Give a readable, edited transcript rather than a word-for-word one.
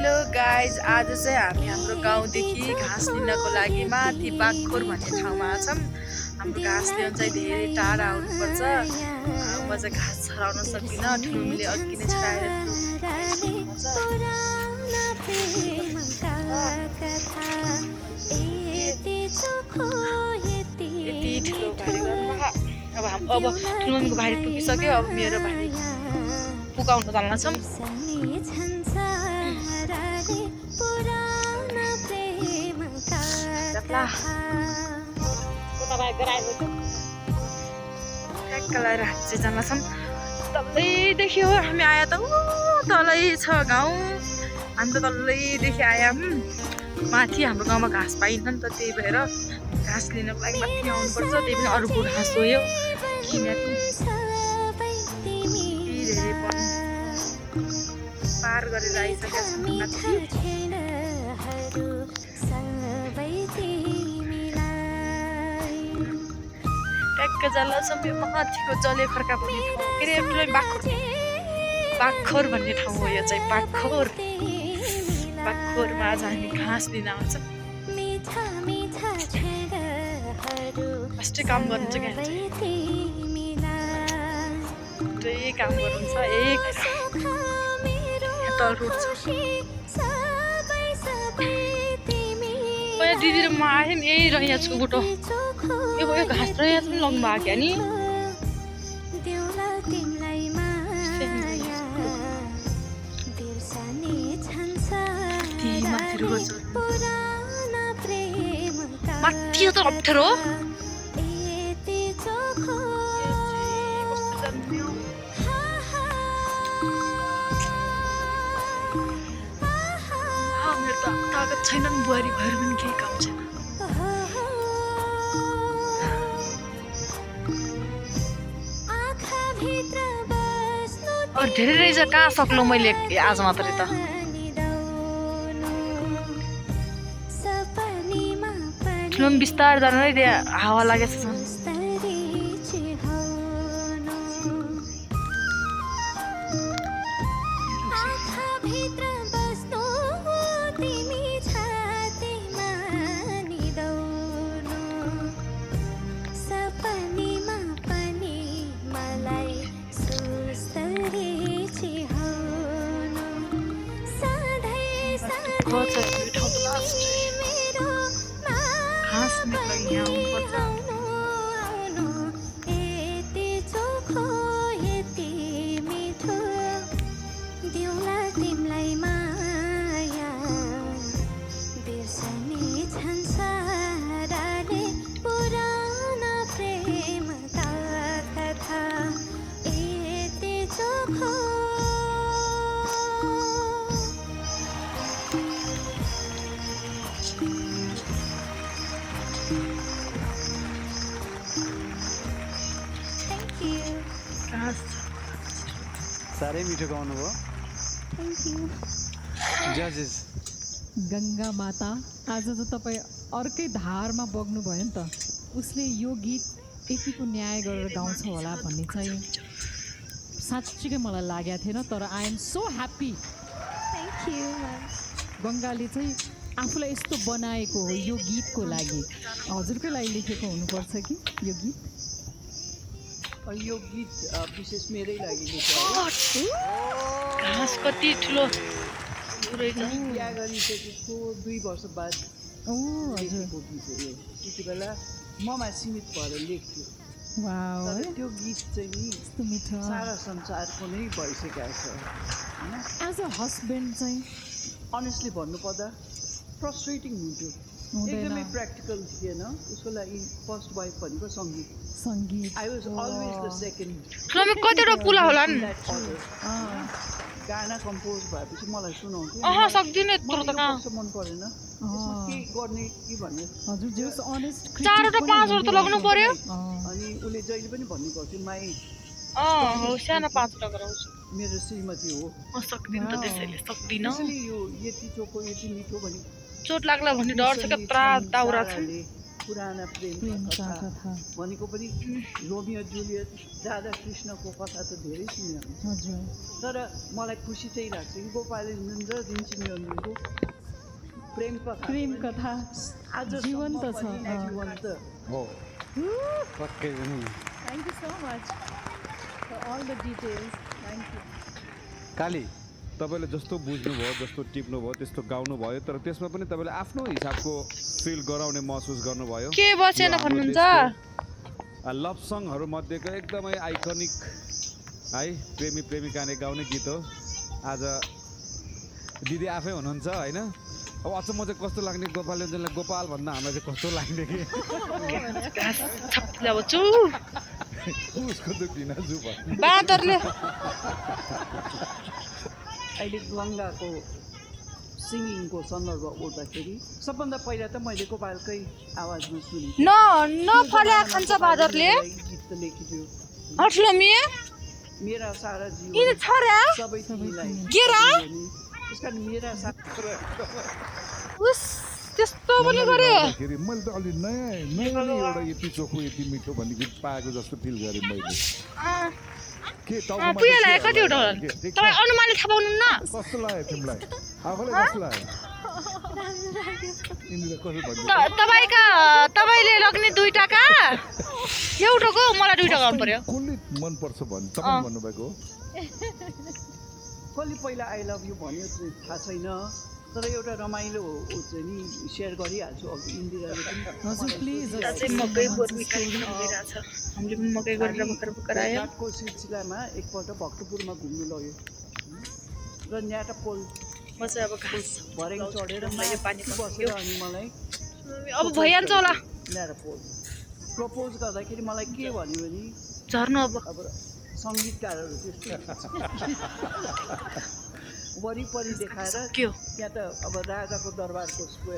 Hello guys, आज चाहिँ हामी हाम्रो गाउँदेखि घाँस लिनको लागि माथि बागखोर भन्ने ठाउँमा छौँ। हाम्रो घाँस ल्याउन चाहिँ धेरै टाढा आउनुपर्छ। म चाहिँ घाँस छराउन सक्दिनँ, ठुलोमीले अघि नै छराएर यति ठुलो भारी गर्नु। अब ठुलोमीको भारी पुगिसक्यो, अब मेरो भारी पुगाउन थाल्छौँ। तल्लैदेखि हो हामी आया त, तलै छ गाउँ। हामी त तल्लैदेखि आयौँ। माथि हाम्रो गाउँमा घाँस पाइन्न नि त, त्यही भएर घाँस लिनको लागि माथि आउनुपर्छ। त्यही पनि अरूको घाँस हो यो किनेको। धेरै पार गरेर आइसकेका छौँ माथि। ट्याक्क जाला सबै माथिको जले खर्का भन्ने ठाउँ, के अरे बागखोर भन्ने ठाउँ हो यो चाहिँ। बागखोरमा आज हामी घाँस लिन आउँछौँ। फर्स्टै काम गर्नु चाहिँ यहाँ काम गर्नुहुन्छ। तल रोड छ। दिदी र म आयौँ, यही रहिया छु बुटो। यो घाँस र यहाँ पनि लग्नु भएको क्या नि। माथि त अप्ठ्यारो मेरो त तागत छैन नि, बुहारी भएर पनि केही काम छैन। धेरै रहेछ, कहाँ सक्नु मैले आज मात्रै त। ठुलो बिस्तार जानु है, त्यहाँ हावा लागेको छ। घाँस निक्लाई यहाँ आउनुपर्छ। साह्रै मिठो गाउनु भयो। जजेस गङ्गा माता, आज त तपाईँ अर्कै धारमा बग्नु भयो नि त। उसले यो गीत यतिको न्याय गरेर गाउँछ होला भन्ने चाहिँ साँच्चीकै मलाई लागेको थिएन, तर I am so happy. Thank you. गङ्गाले चाहिँ आफूलाई यस्तो बनाएको हो यो गीतको लागि। हजुरकै लागि लेखेको हुनुपर्छ कि यो गीत? यो गीत विशेष मेरै लागि लेखेको। घाँस कति ठुलो बिहा गरिसकेको 2 वर्ष बाद लेखेको गीत हो यो। त्यति बेला ममा सीमित भएर लेख्थ्यो। तर त्यो गीत चाहिँ नि सारा संसारको नै भइसकेको छ। एज अ हस्बेन्ड चाहिँ अनेस्टली भन्नुपर्दा फ्रस्ट्रेटिङ हुन्थ्यो, एकदमै प्र्याक्टिकल थिएन। उसको लागि फर्स्ट वाइफ भनेको सङ्गीत। I was always the second. कतिवटा पुला होला नि गाना कम्पोज भएपछि मलाई सुनाउँथ्यो। सक्दिनँ मन परेन के गर्ने कि भन्ने। 4वटा 5वटा त लाग्नु पर्यो। अनि उसले जहिले पनि भन्ने गर्थ्यो, माई सानो 5वटा गराउँछु, मेरो श्रीमती हो। सक्दिनँ त, त्यसैले सक्दिनँ। यो यति चोखो यति मिठो भने चोट लाग्ला भन्ने डर छ, कत्रा दाउरा छ। पुराना प्रेम कथा भनेको पनि रोमियो जुलियट राधा कृष्णको कथा त धेरै सुने हजुर तर मलाई खुसी चाहिँ लाग्छ कि गोपालञ्जन र रिन्चुङको प्रेम कथा आज जीवन्त छ जीवन्त हो पक्कै पनि thank you so much for all the details thank you Kali तपाईँले जस्तो बुझ्नुभयो जस्तो टिप्नुभयो त्यस्तो गाउनुभयो तर त्यसमा पनि तपाईँले आफ्नो हिसाबको फिल गराउने महसुस गर्नुभयो के बचेन भन्नुहुन्छ लभ सङहरू मध्येको एकदमै आइकनिक है प्रेमी प्रेमिकाले गाउने गीत हो आज दिदी आफै हुनुहुन्छ होइन अब अचम्म चाहिँ कस्तो लाग्ने गोपालञ्जनलाई गोपाल भन्दा हामीलाई चाहिँ कस्तो लाग्ने कि उसको त बिना जु भयो बाँदरले अहिले गङ्गाको सिङ्गिङको सन्दर्भ उठ्दाखेरि सबभन्दा पहिला त मैले गोपालकै आवाजमा सुने नफल्या खान्छ बाँदरले गीत त लेखिदियो हट्लमी मेरा सारा यिनी जीवन छोरा सबै तिमीलाई गेरा त्यस कारण मेरा उस त्यस्तो पनि गरे मैले त अलि नयाँ एउटा यति चोखो यति मिठो भन्ने गीत पाएको जस्तो फिल गरेँ मैले के पुगेलाई कतिवटा होला तपाईँ अनुमानले थाहा पाउनु न कस्तो लाग्यो तिमीलाई आफूलाई कस्तो लाग्यो यिनीहरू कसो भन्नु तपाईँले लग्ने 2 टका एउटाको मलाई 2 टका आउनु पर्यो कसले मनपर्छ भन्नु तपाईँ भन्नुभएको कसले पहिला आई लभ यु भन्यो चाहिँ थाहा छैन तर एउटा रमाइलो चाहिँ नि सेयर गरिहाल्छु अब इन्दिराले हजुर प्लिज मकै हामीले पनि मकै गरेर भर्खर आयो घाटको सिलसिलामा एकपल्ट भक्तपुरमा घुम्नु लग्यो र न्याटा पोल म चाहिँ अब घाँस भर्याङ चढेर यो पानी बसेर अनि मलाई अब भइहाल्छ होला न्याटा पोल प्रपोज गर्दाखेरि मलाई के भन्यो भने झर्नु अब सङ्गीतकारहरू त्यस्तो वरिपरि देखाएर के हो त्यहाँ त अब राजाको दरबारको स्क्वायर